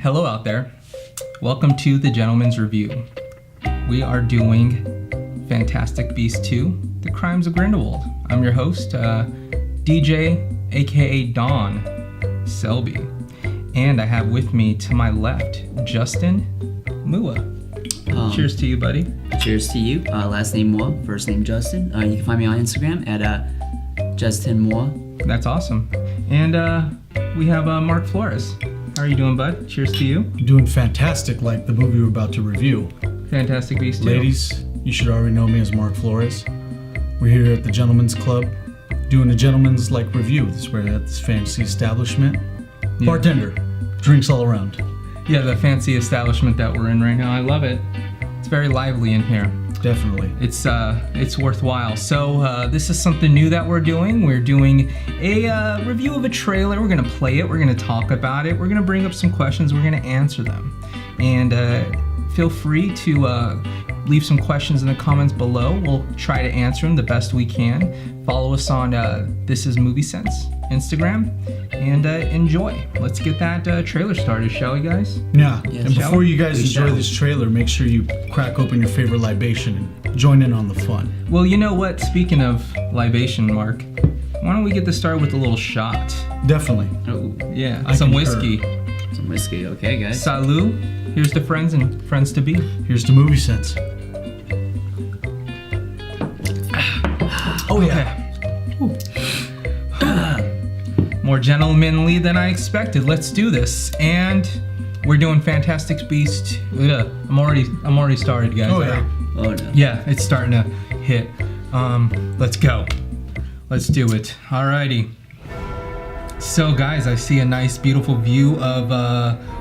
Hello out there. Welcome to the Gentleman's Review. We are doing Fantastic Beasts 2, The Crimes of Grindelwald. I'm your host, DJ, aka Don Selby. And I have with me to my left, Justin Mua. Cheers to you, buddy. Cheers to you. Last name Mua, first name Justin. You can find me on Instagram at Justin Mua. That's awesome. And we have Mark Flores. How are you doing, bud? Cheers to you. I'm doing fantastic, like the movie we're about to review. Fantastic Beasts 2. Ladies, you should already know me as Mark Flores. We're here at the Gentleman's Club, doing a gentleman's like review. This is where at this fancy establishment. Yeah. Bartender, drinks all around. Yeah, the fancy establishment that we're in right now. I love it. It's very lively in here. Definitely. It's worthwhile. So this is something new that we're doing. We're doing a review of a trailer. We're gonna play it. We're gonna talk about it. We're gonna bring up some questions. We're gonna answer them. And feel free to leave some questions in the comments below. We'll try to answer them the best we can. Follow us on This Is Movie Sense Instagram, and enjoy. Let's get that trailer started, shall we, guys? Yeah. Yes, and before you guys enjoy this trailer, make sure you crack open your favorite libation and join in on the fun. Well, you know what? Speaking of libation, Mark, why don't we get this started with a little shot? Definitely. Oh, Yeah, I some concur. whiskey. some whiskey. Okay, guys. Salud. Here's to friends and friends to be. Here's the movie sense. Oh yeah. More gentlemanly than I expected. Let's do this. And we're doing Fantastic Beasts. I'm already started, guys. Oh yeah. Oh no. Yeah, it's starting to hit. Let's go. Let's do it. Alrighty. So guys, I see a nice beautiful view of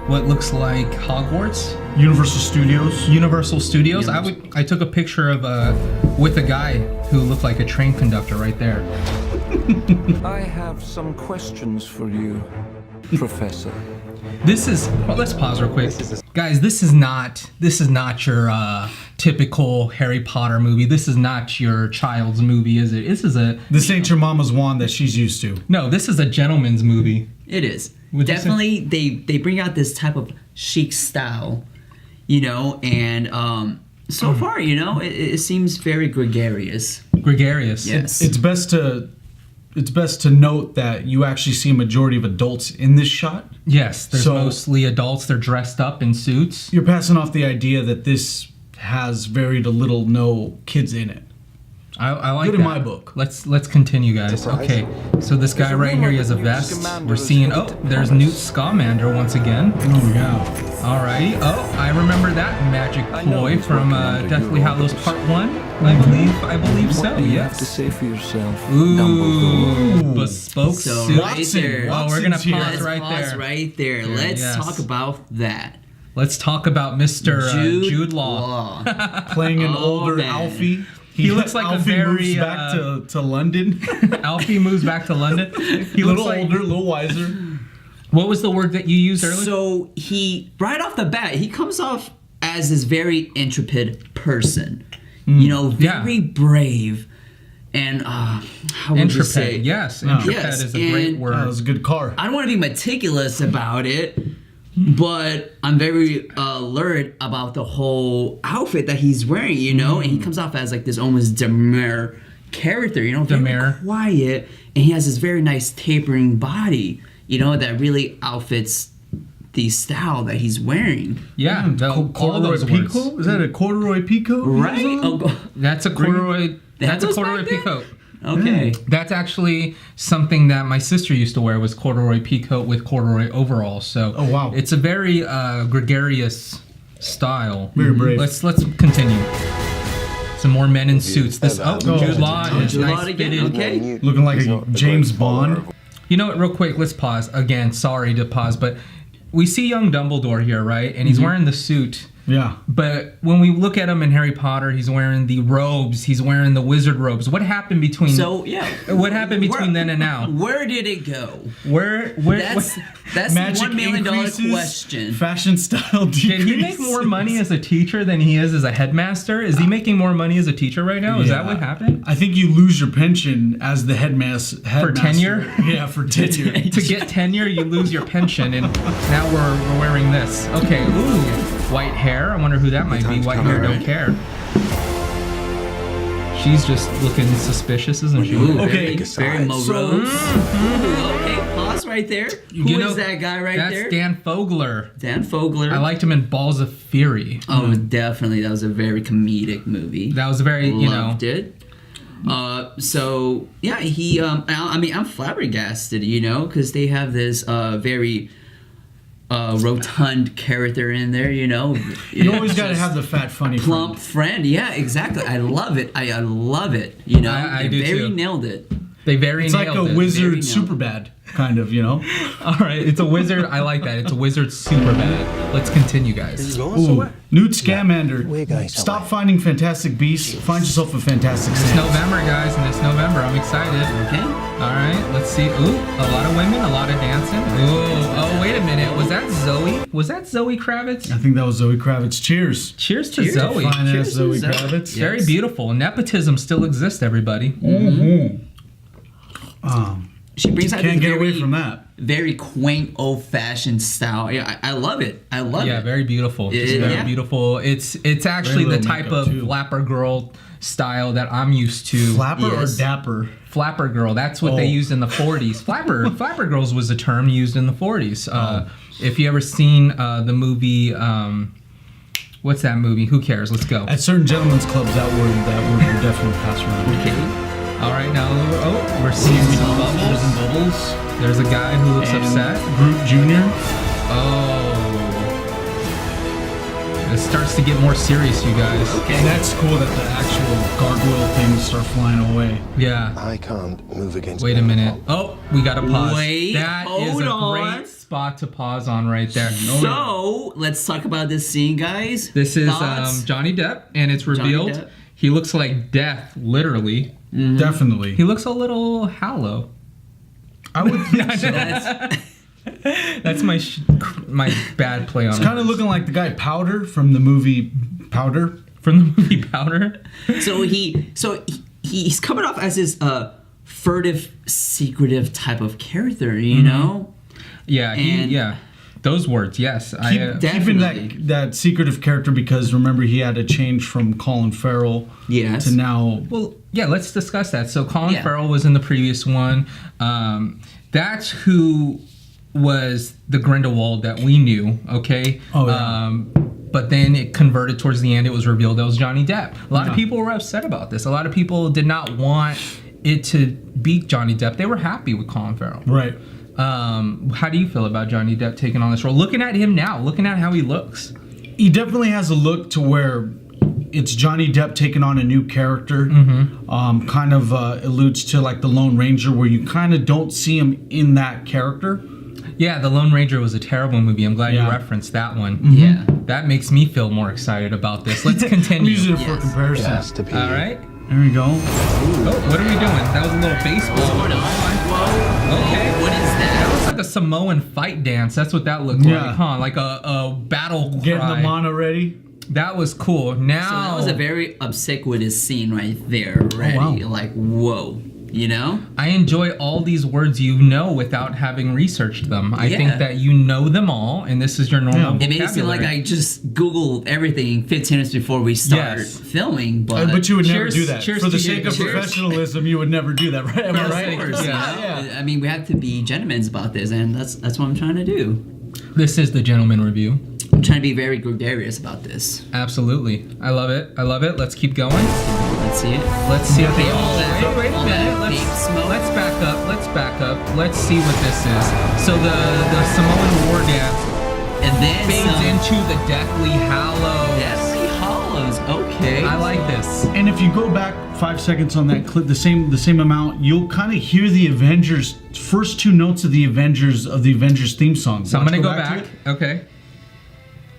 what looks like Hogwarts. Universal Studios. Universal Studios. I took a picture of with a guy who looked like a train conductor right there. I have some questions for you, Professor. Let's pause real quick. Guys, this is not your typical Harry Potter movie. This is not your child's movie, is it? This ain't your mama's wand that she's used to. No, this is a gentleman's movie. It is. Would you Definitely, they bring out this type of chic style, and so far, it seems very gregarious. Gregarious. Yes. It's best to note that you actually see a majority of adults in this shot. Yes, there's So- mostly adults. They're dressed up in suits. You're passing off the idea that this has very little no kids in it. I like Good that. in my book. Let's continue, guys. Okay, so this guy right here, he has a vest. We're seeing, there's Newt Scamander once again. Oh yeah. Alrighty. Oh, I remember that magic ploy from Deathly Hallows Part 1, I believe so, What do you have to yes. say for yourself, Ooh, Dumbledore? bespoke So suit. right there. Oh, we're gonna Watson's here. pause Let's right pause there. right there. Let's yes. talk about that. Let's talk about Mr. Jude Law. Playing an Oh, older man. Alfie. He looks like Alfie a very moves back to London. Alfie moves back to London. He a looks little like, older, a little wiser. What was the word that you used earlier? So he, right off the bat, he comes off as this very intrepid person. Very brave. And how would you say? Intrepid, yes. Intrepid Yes, is a great and- word. That was a good car. I don't want to be meticulous about it, but I'm very alert about the whole outfit that he's wearing, and he comes off as like this almost demure character, very Demure. quiet, and he has this very nice tapering body, that really outfits the style that he's wearing. Yeah, all Corduroy those Pico? words. Is that a corduroy Pico? Right? That's a corduroy. That's a goes corduroy back there? peacoat. Okay. That's actually something that my sister used to wear, was corduroy peacoat with corduroy overalls. So Oh, wow. it's a very gregarious style. Very brave. Let's continue. Some more men in suits. This Jude Law is Jude Law nice again, fitted. okay. Looking like a James Bond. You know what? Real quick, let's pause again. Sorry to pause, but we see young Dumbledore here, right? And he's wearing the suit. Yeah. But when we look at him in Harry Potter, he's wearing the robes. He's wearing the wizard robes. What happened between? So yeah. What happened between then and now? Where did it go? Where That's the Magic $1 million increases, question. Fashion style decreases. Did he make more money as a teacher than he is as a headmaster? Is he making more money as a teacher right now? Is that what happened? I think you lose your pension as the headmaster. For tenure? Yeah, for tenure. To get tenure, you lose your pension, and now we're wearing this. Okay, ooh, white hair. I wonder who that might be. White hair, don't care. She's just looking suspicious, isn't she? Ooh, Okay, very morose. Okay, pause right there. Who is that guy right there? That's Dan Fogler. Dan Fogler. I liked him in Balls of Fury. Oh, definitely. That was a very comedic movie. That was very, Loved it. So yeah, he. I mean, I'm flabbergasted, because they have this very rotund character in there, You always got to have the fat, funny plump friend. Yeah, exactly. I love it. I love it. I do very too. nailed it. They very It's like nailed a it. wizard Very super bad, kind of, All right, it's a wizard. I like that. It's a wizard super bad. Let's continue, guys. Ooh, Newt Scamander. Stop finding fantastic beasts. Find yourself a fantastic It's Santa. November, guys, and it's November. I'm excited. Okay. All right, let's see. Ooh, a lot of women, a lot of dancing. Ooh, oh, wait a minute. Was that Zoe? Was that Zoe Kravitz? I think that was Zoe Kravitz. Cheers. Cheers to Zoe. Fine ass Cheers to Zoe Zoe. Kravitz. Very beautiful. Nepotism still exists, everybody. She brings out Can't this get away very, from that. very quaint, old-fashioned style. Yeah, I love it. I love Yeah, it. very beautiful. Just very Yeah. beautiful. It's actually the little type makeup, of too. flapper girl style that I'm used to. Flapper Yes. or dapper? Flapper girl. That's what they Oh. used in the 40s. Flapper girls was a term used in the 40s. If you ever seen the movie, what's that movie? Who cares? Let's go. At certain gentlemen's clubs, that word would definitely pass around. Okay. All right, now we're seeing some bubbles. Bubbles. There's a guy who looks And upset. Groot Jr. Oh. It starts to get more serious, you guys. And that's cool that the actual gargoyle things start flying away. Yeah. I can't move against Wait a minute. Oh, we gotta pause. Wait, That is hold a on. great spot to pause on right there. So let's talk about this scene, guys. This is Thoughts? Johnny Depp, and it's revealed Depp. he looks like death, literally. Definitely. He looks a little hollow. I would think so. That's, That's my bad play on it. Kind of looking like the guy Powder from the movie Powder. From the movie Powder. he's coming off as this furtive, secretive type of character, you Mm-hmm. know? Yeah, And- yeah. Those words, yes. Keeping Definitely. that secretive character because remember he had to change from Colin Farrell Yes. to now. Well, yeah, let's discuss that. So Colin Yeah. Farrell was in the previous one. That's who was the Grindelwald that we knew, okay? Oh, yeah. But then it converted towards the end. It was revealed that was Johnny Depp. A lot of people were upset about this. A lot of people did not want it to be Johnny Depp. They were happy with Colin Farrell. Right. How do you feel about Johnny Depp taking on this role? Looking at him now, looking at how he looks. He definitely has a look to where it's Johnny Depp taking on a new character. Kind of alludes to like the Lone Ranger where you kind of don't see him in that character. Yeah, The Lone Ranger was a terrible movie. I'm glad you Yeah. referenced that one. Yeah. That makes me feel more excited about this. Let's I'm continue. using it for Yes. comparison. has to be. All right. There we go. Oh, what are we doing? That was a little baseball. Hold on. Whoa. Okay. What is That that? looks like a Samoan fight dance. That's what that looked Yeah. like, huh? Like a battle cry. Getting the mana ready. That was cool. Now So that was a very ubiquitous scene right there already. wow. Like, whoa. You know? I enjoy all these words you know without having researched them. I Yeah. think that you know them all, and this is your normal Yeah. It made it seem like I just Googled everything 15 minutes before we start Yes. filming, but... But you would never cheers- do that. cheers For the to you. sake of Cheers. professionalism, you would never do that, right? Am I Of right? course, Yeah. you know? I mean, we have to be gentlemen about this, and that's what I'm trying to do. This is the Gentleman Review. I'm trying to be very gregarious about this. Absolutely. I love it. I love it. Let's keep going. Let's see it. Let's see. Okay. all that- Oh, wait a all minute. that vape smoke. Let's back up. Let's back up. Let's see what this is. So the Samoan war dance And then fades some into the Deathly Hallows. Deathly Hollows. Okay. I like this. And if you go back 5 seconds on that clip, the same amount, you'll kind of hear the Avengers first two notes of the Avengers theme song. So I'm Watch, gonna go to back. it. Okay.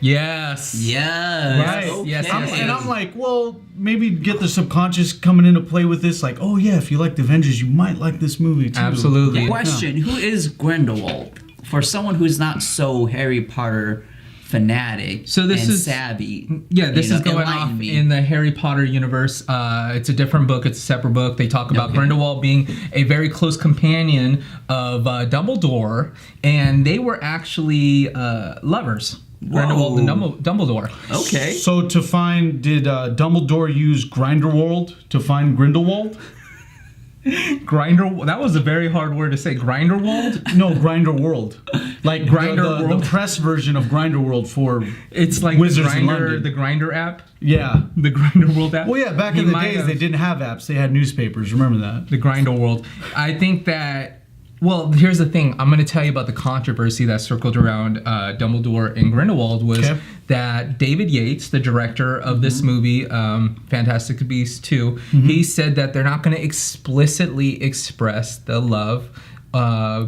Yes. Yes. Right. Okay. Yes, yes, And I'm like, well, maybe get the subconscious coming into play with this. Like, oh yeah, if you like the Avengers, you might like this movie too. Absolutely. Question: Who is Grindelwald? For someone who's not so Harry Potter fanatic So this and is- savvy. Yeah, this you know, is going enlighten off me. in the Harry Potter universe. It's a different book. It's a separate book. They talk about Okay. Grindelwald being a very close companion of Dumbledore, and they were actually lovers. Grindelwald and Dumbledore. Okay. So did Dumbledore use Grindelwald to find Grindelwald? Grinder. That was a very hard word to say. Grindelwald. No, Grindelwald. Like the Grindelwald? press version of Grindelwald for It's like Wizards in Grinder, London. the Grinder app, yeah. the Grindelwald app. Well, yeah. Back He in the might days, have- they didn't have apps; they had newspapers. Remember that? The Grindelwald. I think that. Well, here's the thing. I'm going to tell you about the controversy that circled around Dumbledore and Grindelwald was Okay. that David Yates, the director of this movie, Fantastic Beasts 2, he said that they're not going to explicitly express the love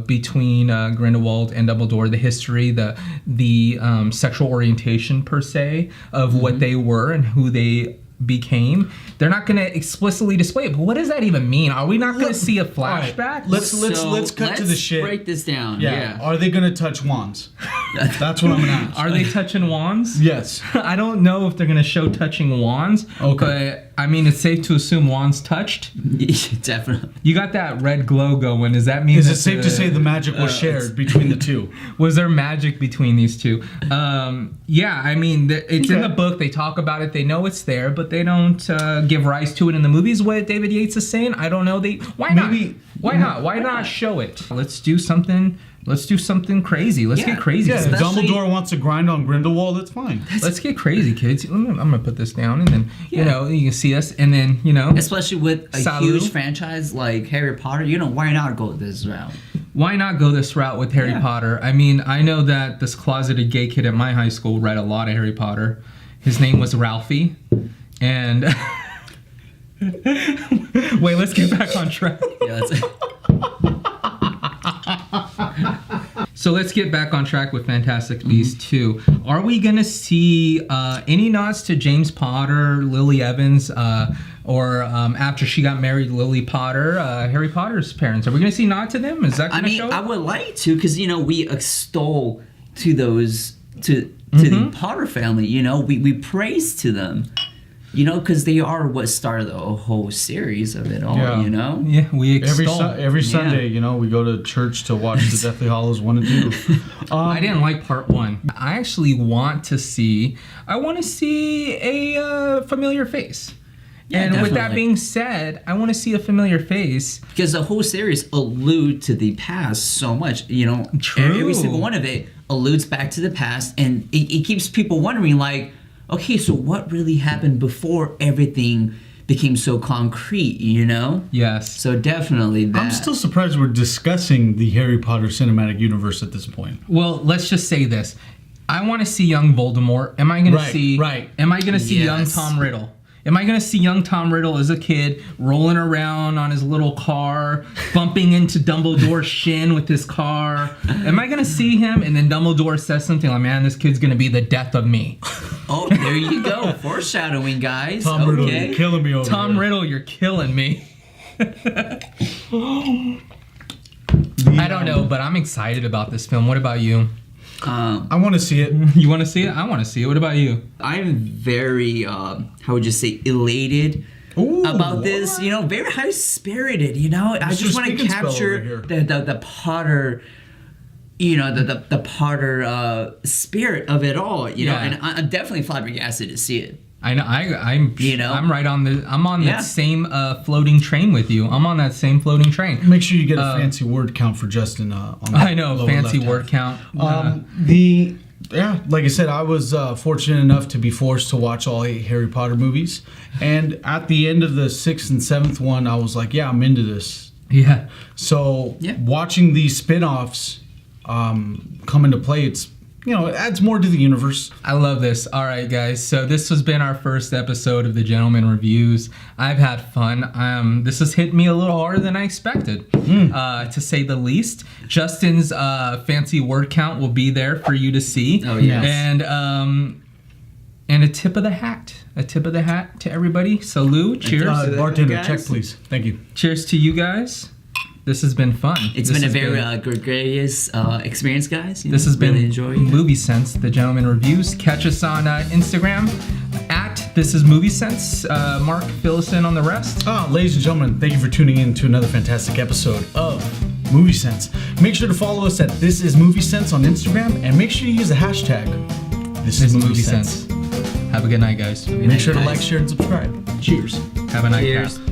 between Grindelwald and Dumbledore, the history, the sexual orientation per se of what they were and who they became. They're not going to explicitly display it. But what does that even mean? Are we not going to see a right. flashback? Let's So, cut to the shit. Break this down. Yeah. Are they gonna touch wands? That's what I'm gonna ask. Are they touching wands? Yes. I don't know if they're going to show touching wands. Okay. But I mean, it's safe to assume wands touched. Definitely. You got that red glow going. Does that mean Is that it safe to say the magic was shared between the two? was there magic between these two? Yeah, I mean, it's in Okay. the book. They talk about it. They know it's there, but they don't give rise to it in the movies. What David Yates is saying, I don't know. Why not? Maybe- Why not? Why not show it? Let's do something. Let's do something crazy. Let's Yeah. get crazy. Yeah, if Especially- Dumbledore wants to grind on Grindelwald, it's fine. Let's get crazy, kids. I'm gonna put this down, and then Yeah. you know you can see us, and then Especially with a Salud. huge franchise like Harry Potter, why not go this route? why not go this route with Harry Yeah. Potter? I mean, I know that this closeted gay kid at my high school read a lot of Harry Potter. His name was Ralphie, and wait, let's get back on track. Yeah, that's it. So let's get back on track with Fantastic Beasts 2. Are we going to see any nods to James Potter, Lily Evans, or after she got married, Lily Potter, Harry Potter's parents? Are we going to see nod to them? Is that I going to mean, show I up? would like to, because we extol to those to the Potter family. We praise to them. Because they are what started the whole series of it all. Yeah. Yeah, we extol. Every Sunday, we go to church to watch the Deathly Hallows 1 and 2. I didn't like part 1. I actually want to see a familiar face. Yeah, And with that definitely. being said, I want to see a familiar face. Because the whole series allude to the past so much. True. Every single one of it alludes back to the past, and it keeps people wondering, like, okay, so what really happened before everything became so concrete? Yes. So definitely that. I'm still surprised we're discussing the Harry Potter cinematic universe at this point. Well, let's just say this. I want to see young Voldemort. Am I going to Right, see right. Am I going to see young Yes. Tom Riddle? Am I going to see young Tom Riddle as a kid rolling around on his little car, bumping into Dumbledore's shin with his car? Am I going to see him and then Dumbledore says something like, "Man, this kid's going to be the death of me." Oh, there you go. Foreshadowing, guys. Tom Riddle, okay. you're killing me over Tom here. Riddle, you're killing me. I don't know, but I'm excited about this film. What about you? I want to see it. You want to see it? I want to see it. What about you? I'm very, how would you say, elated Ooh, about this. Very high spirited. I Mr. just want to Speak and Spell capture over here. the Potter. The Potter spirit of it all. Yeah. And I'm definitely flabbergasted to see it. I know. I'm. You know? I'm right on the. I'm on Yeah. that same floating train with you. I'm on that same floating train. Make sure you get a fancy word count for Justin on the I know. lower Fancy left word half. count. Like I said, I was fortunate enough to be forced to watch all 8 Harry Potter movies, and at the end of the 6th and 7th one, I was like, yeah, I'm into this. Yeah. So Yeah. watching these spin-offs come into play, it's it adds more to the universe. I love this. All right, guys. So this has been our first episode of the Gentleman Reviews. I've had fun. This has hit me a little harder than I expected, to say the least. Justin's fancy word count will be there for you to see. Oh, yes. And a tip of the hat. A tip of the hat to everybody. So Lou, cheers. Bartender, guys. check please. Thank you. Cheers to you guys. This has been fun. It's been a very gregarious experience, guys. This has been really enjoyed. Movie Sense, the Gentleman Reviews. Catch us on Instagram at This Is Movie Sense. Mark, fill us in on the rest. Ladies and gentlemen, thank you for tuning in to another fantastic episode of Movie Sense. Make sure to follow us at This Is Movie Sense on Instagram, and make sure you use the hashtag This Is Movie Sense. Have a good night, guys. Make sure to like, share, and subscribe. Cheers. Have a night, Cheers. guys.